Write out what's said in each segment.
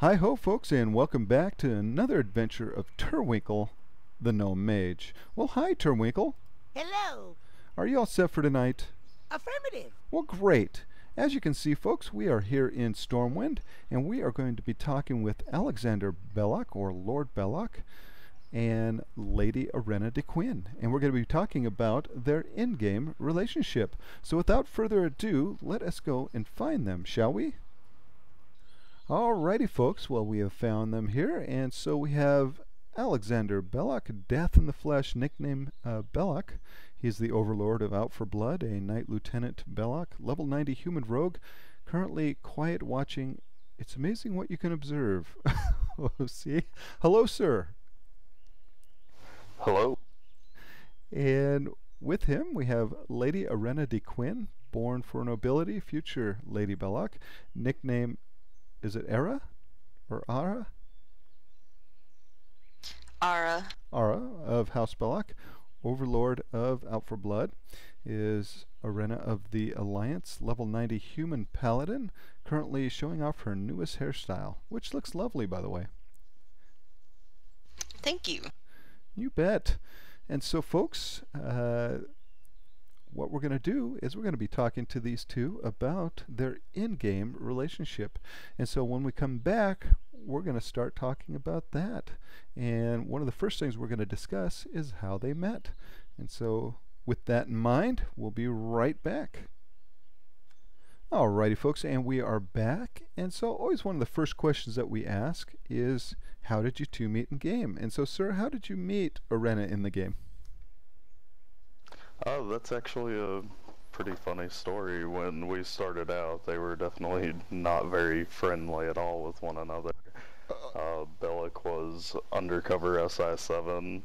Hi ho folks, and welcome back to another adventure of Turwinkle the Gnome Mage. Well, hi Turwinkle. Hello. Are you all set for tonight? Affirmative. Well, great. As you can see folks, we are here in Stormwind, and we are going to be talking with Alexander Beloch, or Lord Beloch, and Lady Ahrena de Quinn. And we're going to be talking about their in-game relationship. So without further ado, let us go and find them, shall we? Alrighty folks, well we have found them here, and so we have Alexander Beloch, Death in the Flesh, nickname Beloch. He's the overlord of Out for Blood, a Knight Lieutenant Beloch, level 90 human rogue, currently quiet watching. It's amazing what you can observe. Oh, see? Hello, sir. Hello. And with him we have Lady Ahrena de Quinn, born for nobility, future Lady Beloch, nickname, is it Era? Or Ara? Ara. Ara of House Beloch, overlord of Out for Blood, is Ahrena of the Alliance, level 90 human paladin, currently showing off her newest hairstyle, which looks lovely, by the way. Thank you. You bet. And so, folks, what we're going to do is we're going to be talking to these two about their in-game relationship. And so when we come back, we're going to start talking about that. And one of the first things we're going to discuss is how they met. And so with that in mind, we'll be right back. Alrighty folks, and we are back. And so always one of the first questions that we ask is, how did you two meet in game? And so sir, how did you meet Ahrena in the game? Oh, that's actually a pretty funny story. When we started out, they were definitely not very friendly at all with one another. Beloch was undercover SI7.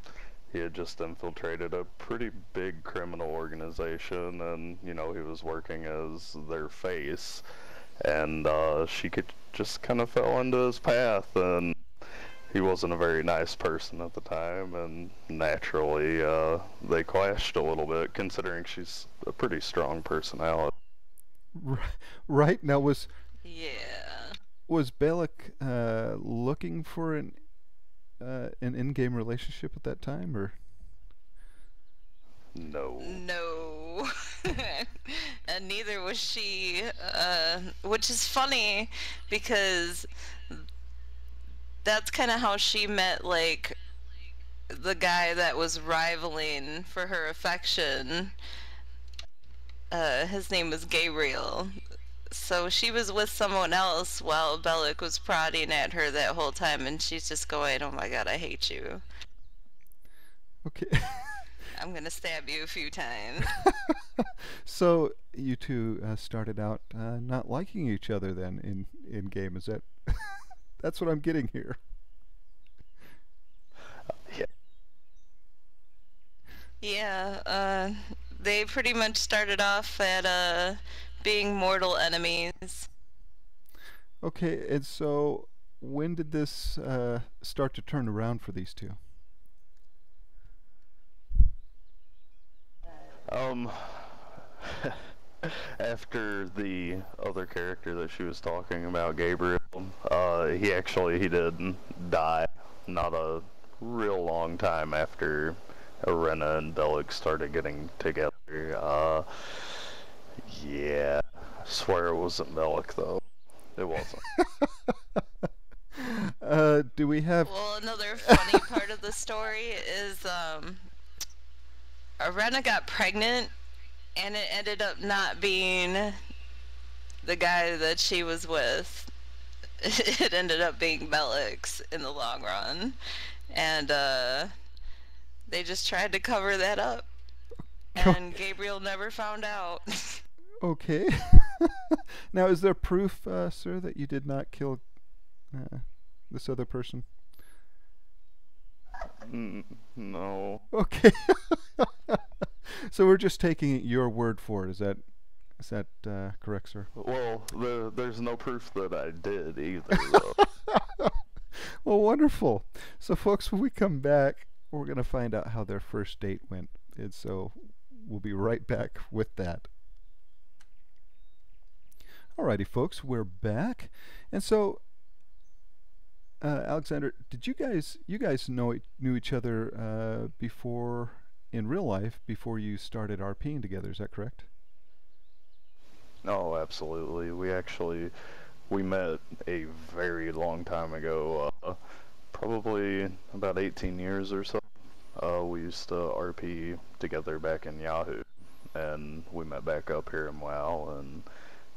He had just infiltrated a pretty big criminal organization, and, you know, he was working as their face. And she just kind of fell into his path, and he wasn't a very nice person at the time, and naturally they clashed a little bit, considering she's a pretty strong personality. Right. Now was Beloch looking for an in-game relationship at that time, or? No. No. And neither was she, which is funny because that's kind of how she met, like, the guy that was rivaling for her affection. His name was Gabriel. So she was with someone else while Beloch was prodding at her that whole time, and she's just going, "Oh my god, I hate you. Okay. I'm gonna stab you a few times." So you two started out not liking each other then in game, is that? That's what I'm getting here. Yeah. Yeah, they pretty much started off at being mortal enemies. Okay, and so when did this start to turn around for these two? After the other character that she was talking about, Gabriel, he did die not a real long time after Ahrena and Beloch started getting together. Yeah, I swear it wasn't Beloch though. It wasn't. Do we have... Well, another funny part of the story is Ahrena got pregnant, and it ended up not being the guy that she was with. It ended up being Beloch's in the long run, and they just tried to cover that up, and Gabriel never found out. Okay. Now, is there proof, sir, that you did not kill this other person? No. Okay. So we're just taking your word for it. Is that correct, sir? Well, there's no proof that I did either, though. Well, wonderful. So, folks, when we come back, we're going to find out how their first date went. And so we'll be right back with that. Alrighty, folks, we're back. And so Alexander, did you guys knew each other before in real life before you started RPing together? Is that correct? No, absolutely. We met a very long time ago, probably about 18 years or so. We used to RP together back in Yahoo, and we met back up here in WoW, and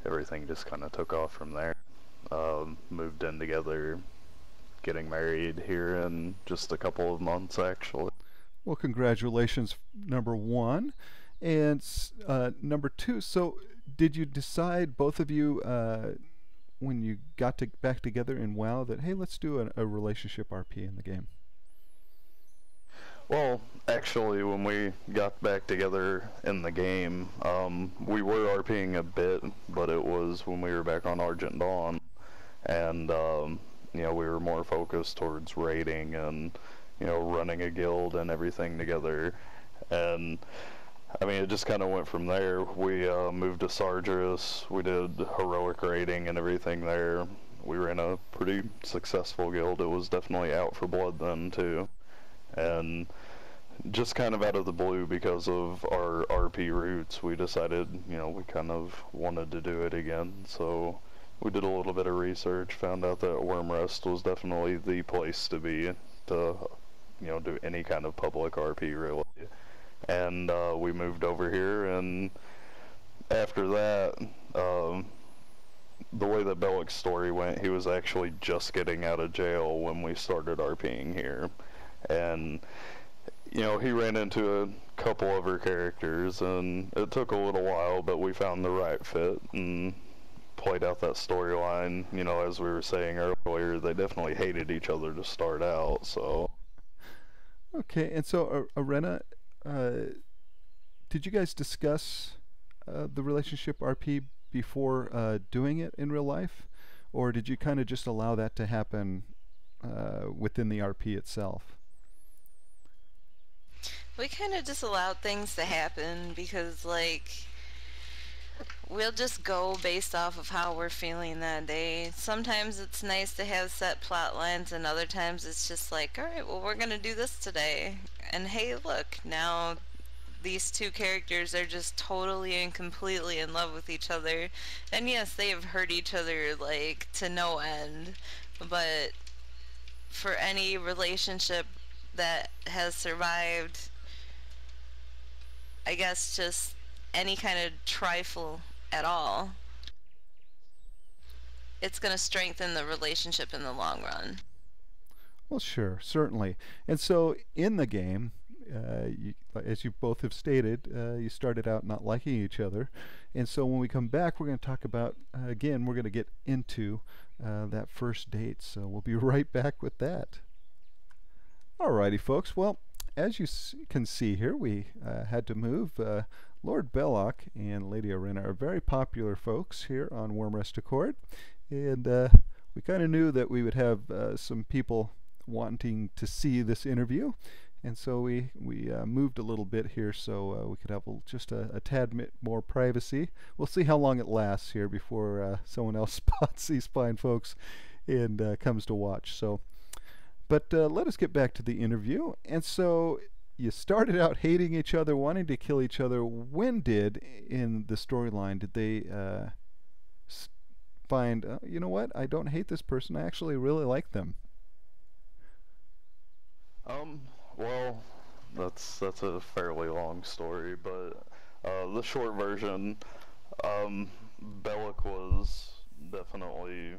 everything just kind of took off from there. Moved in together, getting married here in just a couple of months, actually. Well, congratulations, number one. And number two, so did you decide, both of you, when you got back together in WoW, that, hey, let's do a relationship RP in the game? Well, actually, when we got back together in the game, we were RPing a bit, but it was when we were back on Argent Dawn, and we were more focused towards raiding and running a guild and everything together. And I mean, it just kind of went from there. We moved to Sargeras. We did heroic raiding and everything there. We were in a pretty successful guild. It was definitely out for blood then too. And just kind of out of the blue, because of our RP roots, we decided, we kind of wanted to do it again. So we did a little bit of research, found out that Wormrest was definitely the place to be to, do any kind of public RP, really. And we moved over here, and after that, the way that Beloch's story went, he was actually just getting out of jail when we started RPing here. And he ran into a couple of her characters, and it took a little while, but we found the right fit and played out that storyline. As we were saying earlier, they definitely hated each other to start out, so. Okay, and so Ahrena, did you guys discuss the relationship RP before doing it in real life, or did you kind of just allow that to happen within the RP itself? We kind of just allowed things to happen because, we'll just go based off of how we're feeling that day. Sometimes it's nice to have set plot lines, and other times it's just like, alright, well, we're gonna do this today. And hey, look, now these two characters are just totally and completely in love with each other. And yes, they have hurt each other, to no end. But for any relationship that has survived, I guess just any kind of trifle at all, it's going to strengthen the relationship in the long run. Well, sure, certainly. And so in the game, as you both have stated, you started out not liking each other. And so when we come back, we're going to talk about, again, we're going to get into that first date. So we'll be right back with that. Alrighty, folks. Well, as you can see here, we had to move. Lord Beloch and Lady Ahrena are very popular folks here on Wormrest Accord, and we kind of knew that we would have some people wanting to see this interview, and so we moved a little bit here so we could have just a tad bit more privacy. We'll see how long it lasts here before someone else spots these fine folks and comes to watch. So. But let us get back to the interview. And so you started out hating each other, wanting to kill each other. When in the storyline, did they find, you know what, I don't hate this person, I actually really like them? Well, that's a fairly long story, but the short version, Beloch was definitely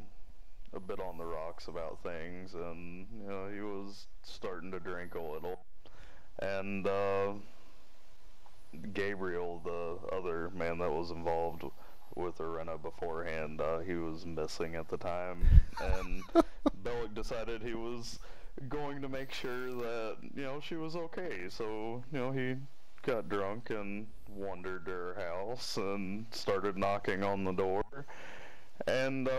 a bit on the rocks about things, and he was starting to drink a little, and Gabriel, the other man that was involved with Ahrena beforehand, he was missing at the time, and Beloch decided he was going to make sure that she was okay, so he got drunk and wandered to her house and started knocking on the door, and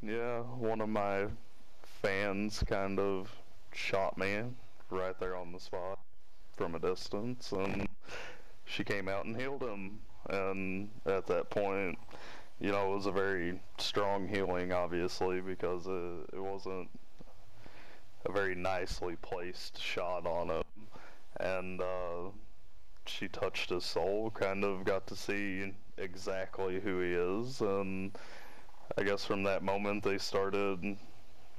yeah, one of my fans kind of shot me right there on the spot from a distance, and she came out and healed him. And at that point, it was a very strong healing, obviously, because it wasn't a very nicely placed shot on him, and she touched his soul, kind of got to see exactly who he is, and I guess from that moment they started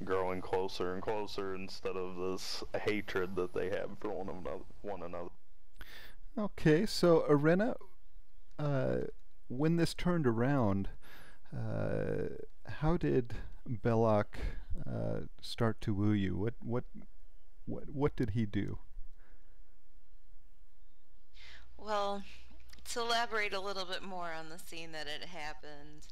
growing closer and closer instead of this hatred that they have for one another. Okay, so Ahrena, when this turned around, how did Beloch start to woo you? What did he do? Well, to elaborate a little bit more on the scene that had happened,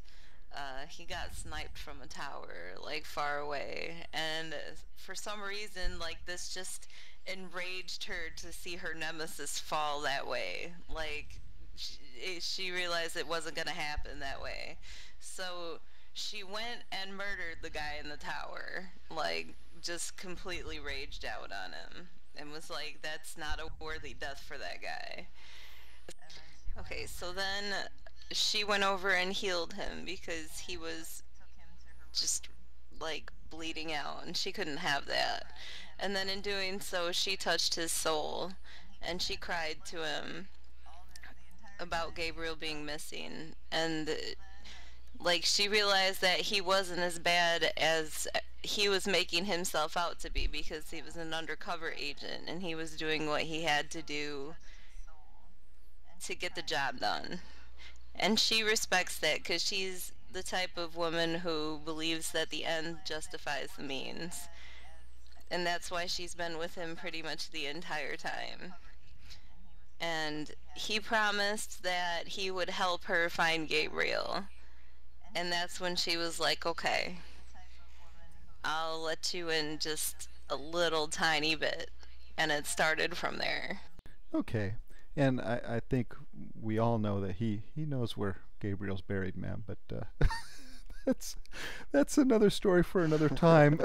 he got sniped from a tower, like far away, and for some reason, like this just enraged her to see her nemesis fall that way. Like she realized it wasn't gonna happen that way, so she went and murdered the guy in the tower, like just completely raged out on him, and was like, "That's not a worthy death for that guy." Okay, so then she went over and healed him because he was just like bleeding out and she couldn't have that. And then in doing so, she touched his soul and she cried to him about Gabriel being missing. And like she realized that he wasn't as bad as he was making himself out to be because he was an undercover agent and he was doing what he had to do to get the job done. And she respects that because she's the type of woman who believes that the end justifies the means. And that's why she's been with him pretty much the entire time. And he promised that he would help her find Gabriel. And that's when she was like, okay, I'll let you in just a little tiny bit. And it started from there. Okay, and I think we all know that he knows where Gabriel's buried, man. But that's that's another story for another time.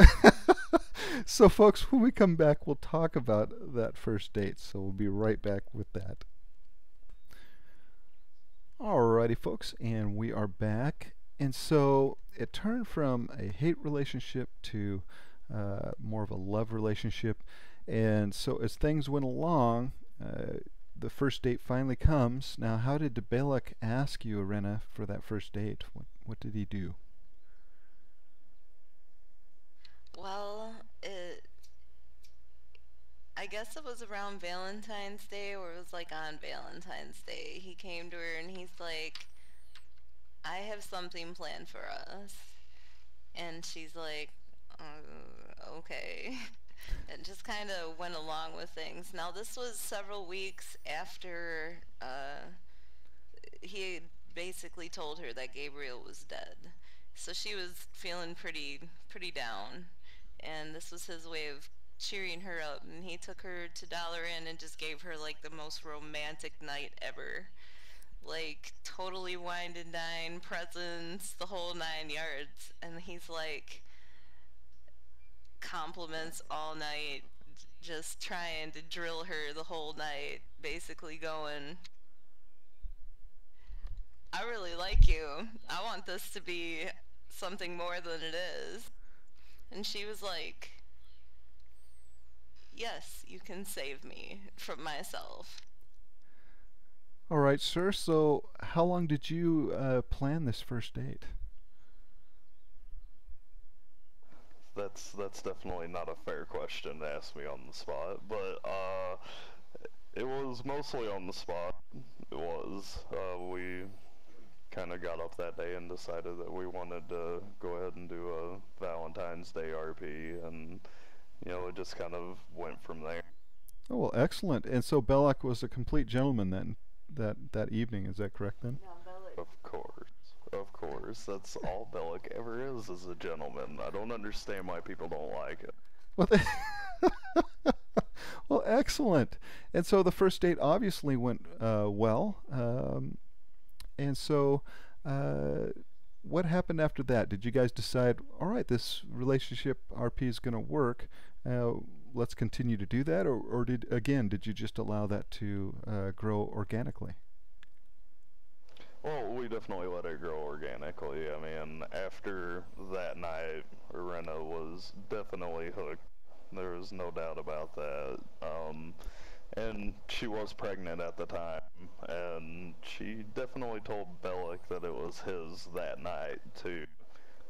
So, folks, when we come back, we'll talk about that first date. So we'll be right back with that. Alrighty, folks, and we are back. And so it turned from a hate relationship to more of a love relationship. And so as things went along, the first date finally comes. Now, how did Beloch ask you, Ahrena, for that first date? What did he do? Well, I guess it was around Valentine's Day, or it was like on Valentine's Day. He came to her and he's like, I have something planned for us. And she's like, okay. And just kind of went along with things. Now, this was several weeks after he basically told her that Gabriel was dead. So she was feeling pretty down. And this was his way of cheering her up. And he took her to Dollar Inn and just gave her like the most romantic night ever. Like totally wined and dined, presents, the whole 9 yards. And he's like, compliments all night, just trying to drill her the whole night, basically going, I really like you. I want this to be something more than it is. And she was like, yes, you can save me from myself. All right, sir. So how long did you plan this first date? That's definitely not a fair question to ask me on the spot, but it was mostly on the spot. It was. We kind of got up that day and decided that we wanted to go ahead and do a Valentine's Day RP, and it just kind of went from there. Oh, well, excellent. And so Beloch was a complete gentleman then that evening. Is that correct then? Of course. Of course. That's all Beloch ever is a gentleman. I don't understand why people don't like it. Well, well, excellent. And so the first date obviously went well. And so what happened after that? Did you guys decide, all right, this relationship RP is going to work. Let's continue to do that? Or did you just allow that to grow organically? Well, we definitely let it grow organically. I mean, after that night, Ahrena was definitely hooked. There was no doubt about that. And she was pregnant at the time, and she definitely told Beloch that it was his that night too,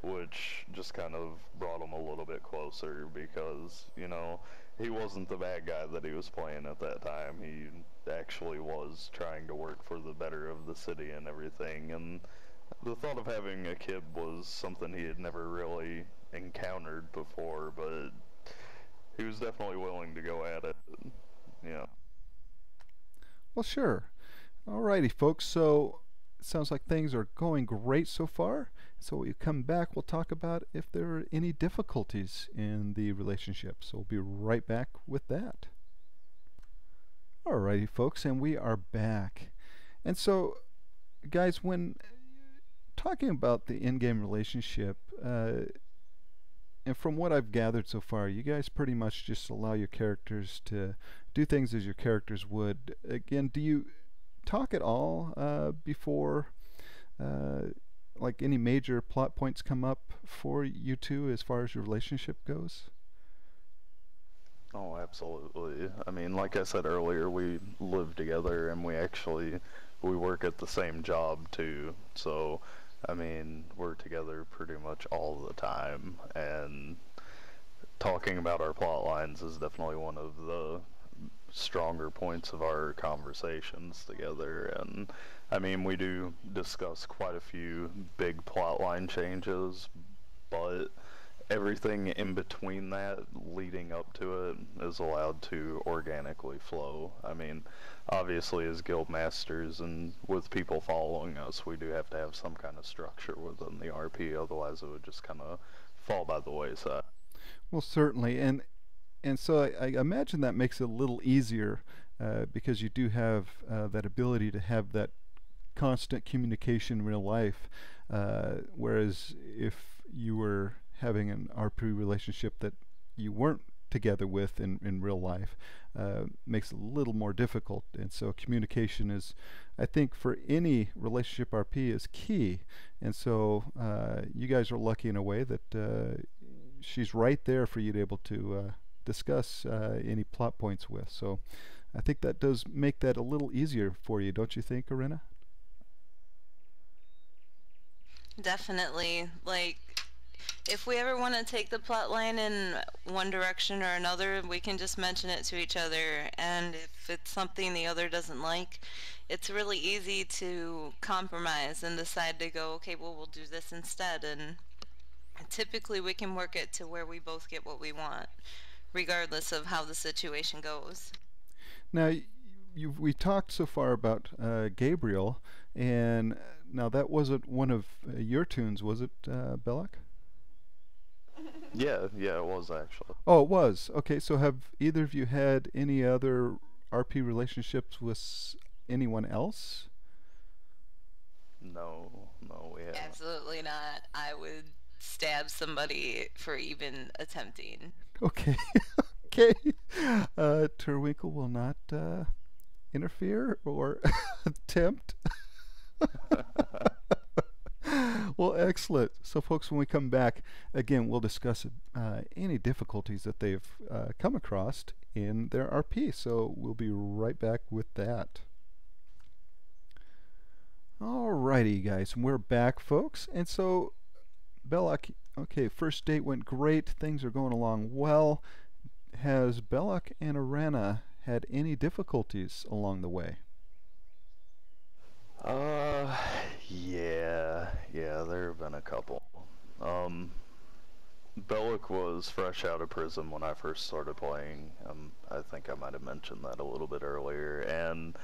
which just kind of brought him a little bit closer because, you know, he wasn't the bad guy that he was playing at that time. He actually was trying to work for the better of the city and everything, and the thought of having a kid was something he had never really encountered before, but he was definitely willing to go at it. Yeah. Well, sure. Alrighty, folks. So it sounds like things are going great so far. So when we come back, we'll talk about if there are any difficulties in the relationship. So we'll be right back with that. Alrighty, folks, and we are back. And so, guys, when talking about the in-game relationship, and from what I've gathered so far, you guys pretty much just allow your characters to do things as your characters would. Again, do you talk at all before like any major plot points come up for you two as far as your relationship goes? Oh, absolutely. I mean, like I said earlier, we live together and we work at the same job too. So, I mean, we're together pretty much all the time, and talking about our plot lines is definitely one of the stronger points of our conversations together. And I mean, we do discuss quite a few big plot line changes, but everything in between that leading up to it is allowed to organically flow. I mean, obviously as guild masters and with people following us, we do have to have some kind of structure within the RP, otherwise it would just kind of fall by the wayside. Well, certainly, and so I imagine that makes it a little easier because you do have that ability to have that constant communication in real life, whereas if you were having an RP relationship that you weren't together with in real life, makes it a little more difficult. And so communication is, I think, for any relationship RP is key. And so you guys are lucky in a way that she's right there for you to be able to discuss any plot points with. So I think that does make that a little easier for you, don't you think, Ahrena? Definitely. Like, if we ever want to take the plot line in one direction or another, we can just mention it to each other, and if it's something the other doesn't like, it's really easy to compromise and decide to go, okay, well, we'll do this instead, and typically we can work it to where we both get what we want, regardless of how the situation goes. Now, we talked so far about Gabriel, and now that wasn't one of your tunes, was it, Beloch? Yeah, it was actually. Oh, it was. Okay, so have either of you had any other RP relationships with anyone else? No, we haven't. Absolutely not. I would stab somebody for even attempting. Okay, okay. Turwinkle will not interfere or attempt. Well, excellent. So, folks, when we come back, again, we'll discuss any difficulties that they've come across in their RP. So we'll be right back with that. Alrighty, guys, and we're back, folks. And so, Beloch, okay, first date went great. Things are going along well. Has Beloch and Ahrena had any difficulties along the way? Yeah, there have been a couple. Beloch was fresh out of prison when I first started playing. I think I might have mentioned that a little bit earlier, and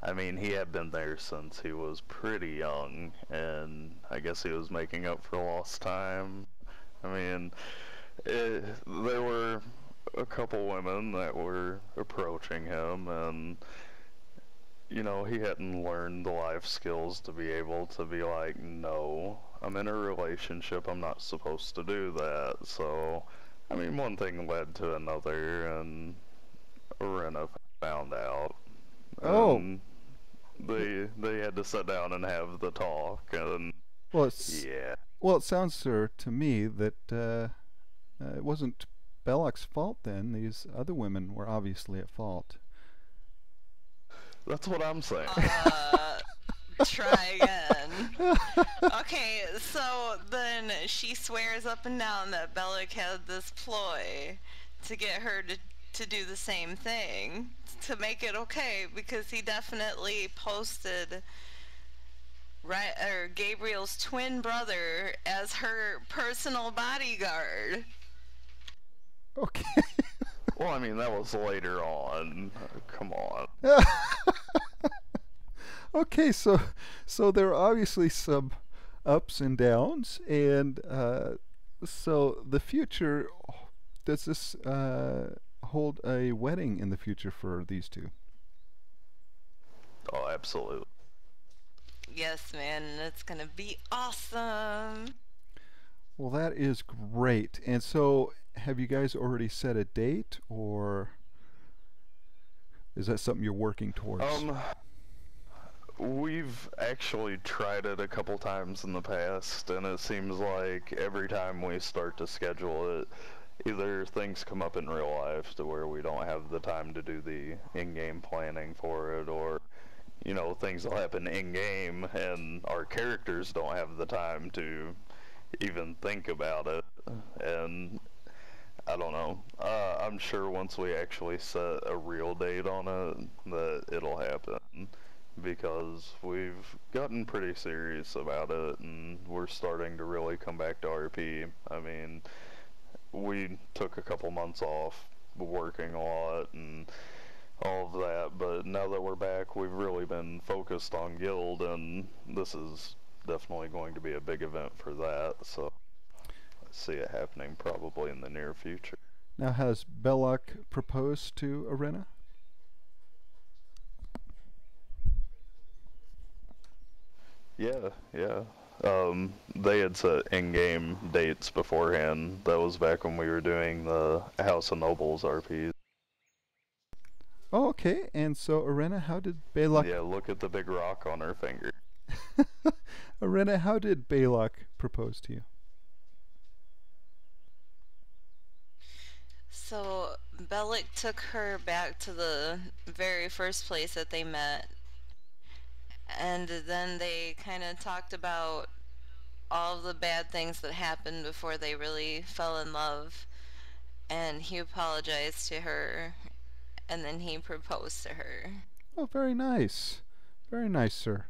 I mean, he had been there since he was pretty young, and I guess he was making up for lost time. I mean, there were a couple women that were approaching him, and you know, he hadn't learned the life skills to be able to be like, no, I'm in a relationship, I'm not supposed to do that. So, I mean, one thing led to another, and Ahrena found out. Oh. And they had to sit down and have the talk, and Well, yeah. Well, it sounds, sir, to me that it wasn't Beloch's fault then. These other women were obviously at fault. That's what I'm saying. Try again. Okay, so then she swears up and down that Beloch had this ploy to get her to do the same thing, to make it okay, because he definitely posted Gabriel's twin brother as her personal bodyguard. Okay. Well, I mean, that was later on. Come on. Okay, so there are obviously some ups and downs, and so the future, does this hold a wedding in the future for these two? Oh, absolutely. Yes, man, it's gonna be awesome. Well, that is great. And so, have you guys already set a date, or is that something you're working towards? We've actually tried it a couple times in the past, and it seems like every time we start to schedule it, either things come up in real life to where we don't have the time to do the in-game planning for it, or you know, things will happen in-game and our characters don't have the time to even think about it. And I don't know. I'm sure once we actually set a real date on it, that it'll happen. Because we've gotten pretty serious about it, and we're starting to really come back to RP. I mean, we took a couple months off working a lot and all of that, but now that we're back, we've really been focused on Guild, and this is definitely going to be a big event for that, so I see it happening probably in the near future. Now, has Beloch proposed to Ahrena? Yeah. They had set in-game dates beforehand. That was back when we were doing the House of Nobles RPs. Oh, okay. And so, Ahrena, how did Beloch... Yeah, look at the big rock on her finger. Ahrena, how did Beloch propose to you? So Beloch took her back to the very first place that they met, and then they kind of talked about all the bad things that happened before they really fell in love, and he apologized to her, and then he proposed to her. Oh, very nice. Very nice, sir.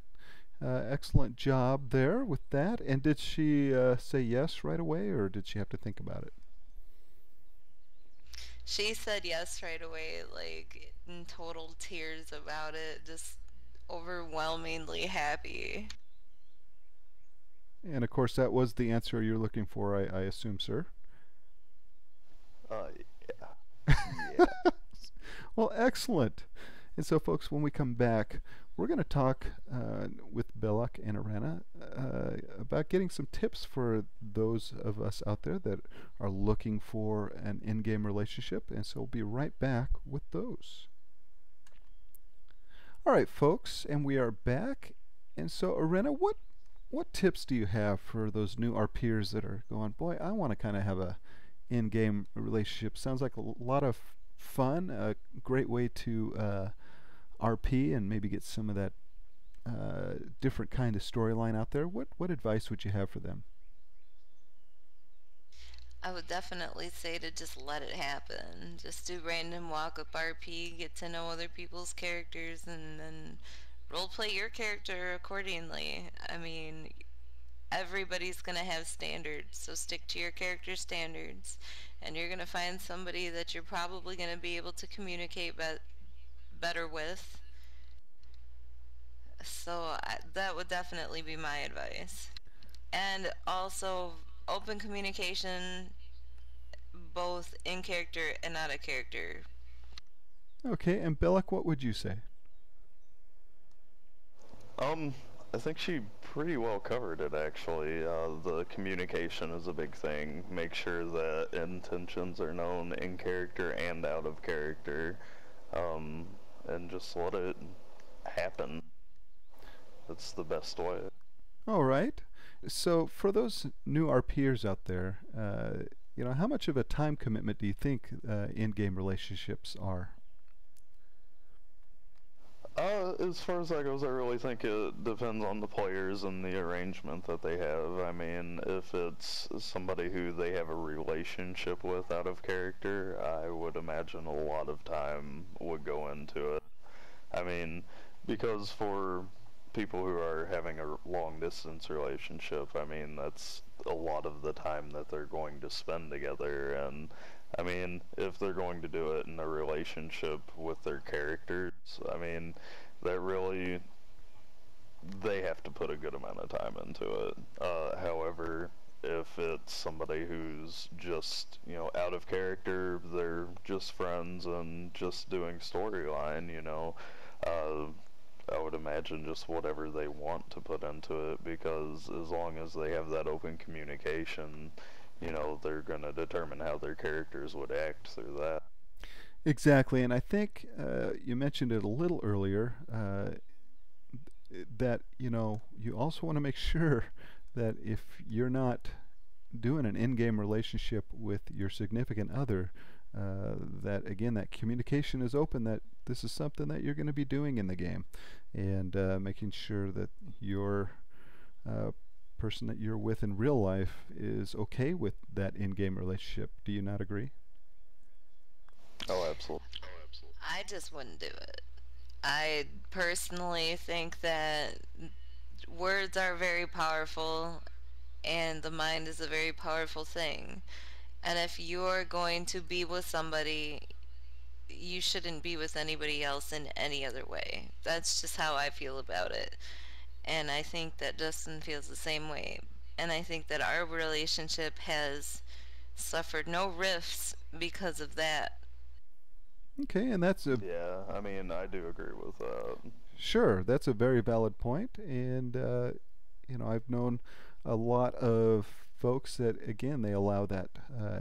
Excellent job there with that. And did she say yes right away, or did she have to think about it? She said yes right away, like in total tears about it, just overwhelmingly happy. And of course, that was the answer you're looking for, I assume, sir. Yeah. Yeah. Well, excellent. And so, folks, when we come back, we're going to talk with Beloch and Ahrena about getting some tips for those of us out there that are looking for an in-game relationship. And so we'll be right back with those. All right, folks, and we are back. And so, Ahrena, what tips do you have for those new RPers that are going, boy, I want to kind of have a in-game relationship? Sounds like a lot of fun, a great way to RP and maybe get some of that different kind of storyline out there. What advice would you have for them? I would definitely say to just let it happen. Just do random walk-up RP, get to know other people's characters, and then roleplay your character accordingly. I mean, everybody's going to have standards, so stick to your character standards, and you're going to find somebody that you're probably going to be able to communicate better with. So that would definitely be my advice. And also open communication, both in character and out of character. Okay, and Beloch, what would you say? I think she pretty well covered it, actually. The communication is a big thing. Make sure that intentions are known in character and out of character, and just let it happen. That's the best way. All right. So for those new RPers out there, how much of a time commitment do you think in-game relationships are? As far as that goes, I really think it depends on the players and the arrangement that they have. I mean, if it's somebody who they have a relationship with out of character, I would imagine a lot of time would go into it. I mean, because for people who are having a long distance relationship, I mean, that's a lot of the time that they're going to spend together. And I mean, if they're going to do it in a relationship with their characters, I mean, that really, they have to put a good amount of time into it. However, if it's somebody who's just, out of character, they're just friends and just doing storyline, uh, I would imagine just whatever they want to put into it, because as long as they have that open communication, they're going to determine how their characters would act through that. Exactly, and I think you mentioned it a little earlier, that you also want to make sure that if you're not doing an in-game relationship with your significant other, that again, that communication is open, that this is something that you're going to be doing in the game, and making sure that your person that you're with in real life is okay with that in-game relationship. Do you not agree? Oh, absolutely. I just wouldn't do it. I personally think that words are very powerful and the mind is a very powerful thing. And if you're going to be with somebody, you shouldn't be with anybody else in any other way. That's just how I feel about it. And I think that Justin feels the same way. And I think that our relationship has suffered no rifts because of that. Okay, and that's a Yeah, I mean, I do agree with that. sure, that's a very valid point, and I've known a lot of folks that again they allow that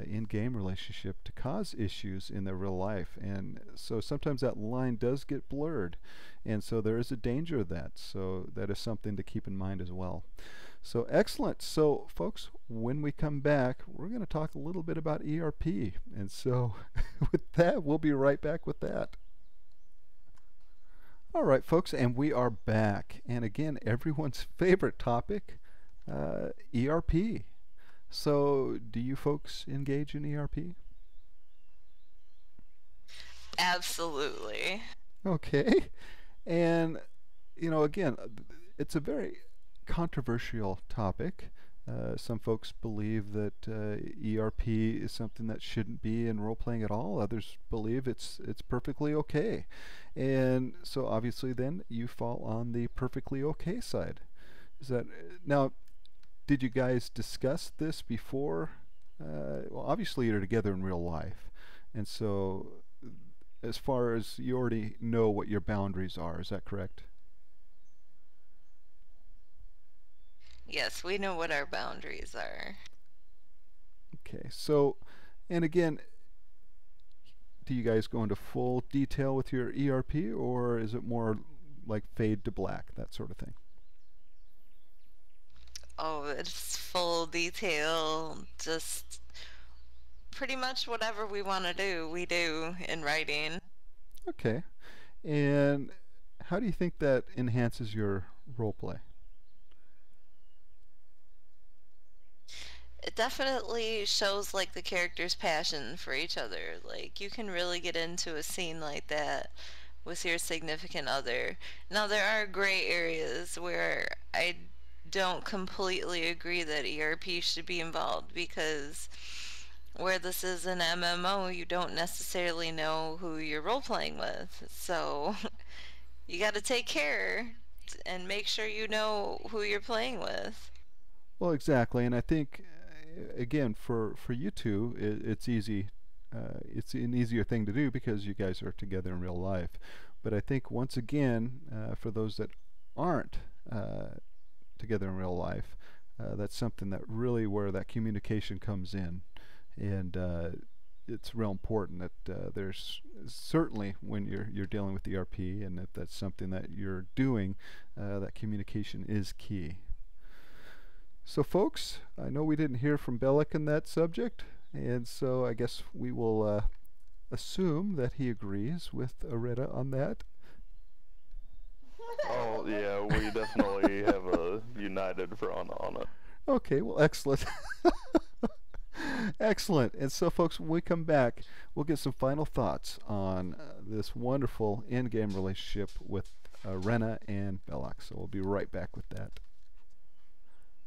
in-game relationship to cause issues in their real life, and so sometimes that line does get blurred, and so there is a danger of that. So that is something to keep in mind as well. So excellent. So folks, when we come back, we're going to talk a little bit about ERP, and so with that, we'll be right back with that. All right, folks, and we are back. And again, everyone's favorite topic, ERP. So, do you folks engage in ERP? Absolutely. Okay. And, again, it's a very controversial topic. Some folks believe that ERP is something that shouldn't be in role playing at all. Others believe it's perfectly okay. And so obviously then you fall on the perfectly okay side. Is that now? Did you guys discuss this before? Well, obviously you're together in real life, and so as far as you already know what your boundaries are, is that correct? Yes, we know what our boundaries are. Okay, so, and again, do you guys go into full detail with your ERP, or is it more like fade to black, that sort of thing? Oh, it's full detail. Just pretty much whatever we want to do, we do in writing. Okay, and how do you think that enhances your role play? It definitely shows like the character's passion for each other. Like you can really get into a scene like that with your significant other. Now there are gray areas where I don't completely agree that ERP should be involved because where this is an MMO, you don't necessarily know who you're role playing with. So you got to take care and make sure you know who you're playing with. Well, exactly, and I think again for you two, it's easy. It's an easier thing to do because you guys are together in real life. But I think once again, for those that aren't together in real life, that's something that really where that communication comes in, and it's real important that there's certainly when you're dealing with ERP, and if that's something that you're doing, that communication is key. So folks, I know we didn't hear from Beloch in that subject, And so I guess we will assume that he agrees with Ahrena on that. Oh, yeah, we definitely have a united front on it. Okay, well, excellent. Excellent. And so, folks, when we come back, we'll get some final thoughts on this wonderful in-game relationship with Ahrena and Beloch. So we'll be right back with that.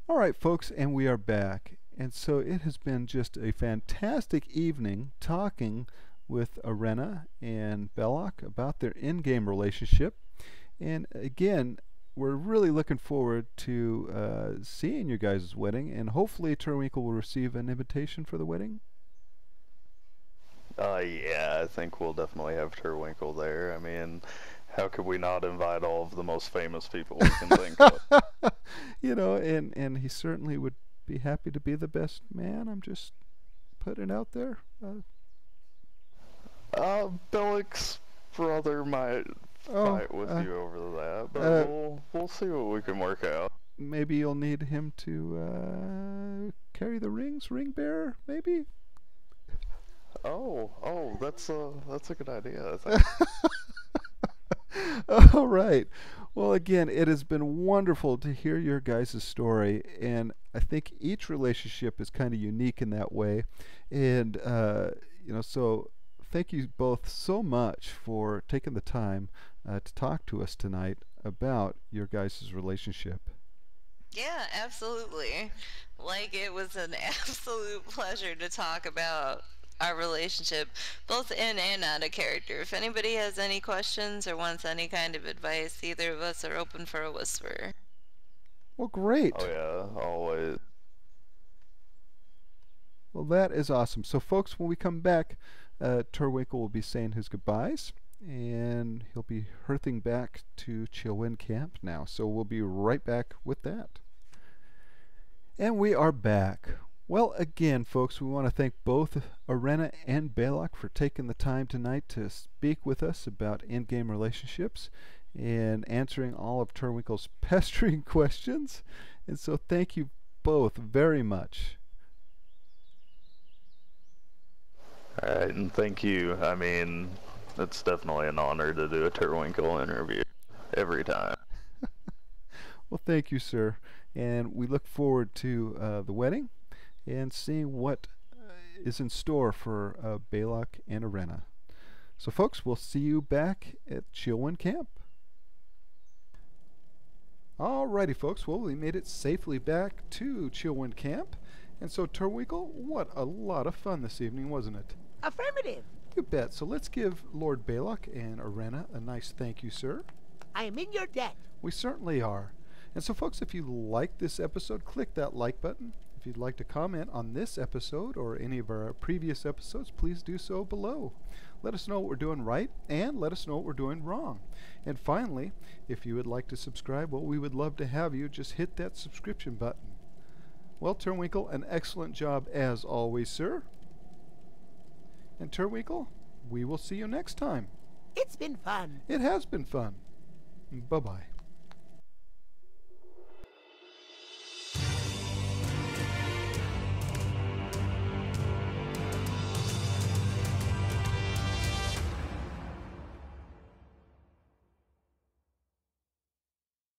All right, folks, and we are back. And so it has been just a fantastic evening talking with Ahrena and Beloch about their in-game relationship. And again, we're really looking forward to seeing you guys' wedding, and hopefully Turwinkle will receive an invitation for the wedding. Yeah, I think we'll definitely have Turwinkle there. I mean, how could we not invite all of the most famous people we can think of? You know, and he certainly would be happy to be the best man. I'm just putting it out there. Beloch's brother might fight with you over that, but we'll see what we can work out. Maybe you'll need him to carry the rings, ring bearer, maybe. Oh, that's a good idea, I think. All right. Well, again, it has been wonderful to hear your guys' story, and I think each relationship is kind of unique in that way. And so thank you both so much for taking the time to talk to us tonight about your guys' relationship. Yeah, absolutely. Like, it was an absolute pleasure to talk about our relationship, both in and out of character. If anybody has any questions or wants any kind of advice, either of us are open for a whisper. Well, great. Oh yeah, always. Well, that is awesome. So, folks, when we come back, Turwinkle will be saying his goodbyes, and he'll be hurthing back to Chillwind Camp now. So we'll be right back with that. And we are back. Well, again, folks, we want to thank both Ahrena and Beloch for taking the time tonight to speak with us about in-game relationships and answering all of Turwinkle's pestering questions. And so thank you both very much. All right, and thank you. I mean, it's definitely an honor to do a Turwinkle interview every time. Well, thank you, sir. And we look forward to the wedding and seeing what is in store for Beloch and Ahrena. So, folks, we'll see you back at Chillwind Camp. Alrighty, folks. Well, we made it safely back to Chillwind Camp. And so, Turwinkle, what a lot of fun this evening, wasn't it? Affirmative. You bet. So let's give Lord Beloch and Ahrena a nice thank you, sir. I am in your debt. We certainly are. And so, folks, if you liked this episode, click that like button. If you'd like to comment on this episode or any of our previous episodes, please do so below. Let us know what we're doing right and let us know what we're doing wrong. And finally, if you would like to subscribe, well, we would love to have you. Just hit that subscription button. Well, Turwinkle, an excellent job as always, sir. And Turwinkle, we will see you next time. It's been fun. It has been fun. Bye-bye.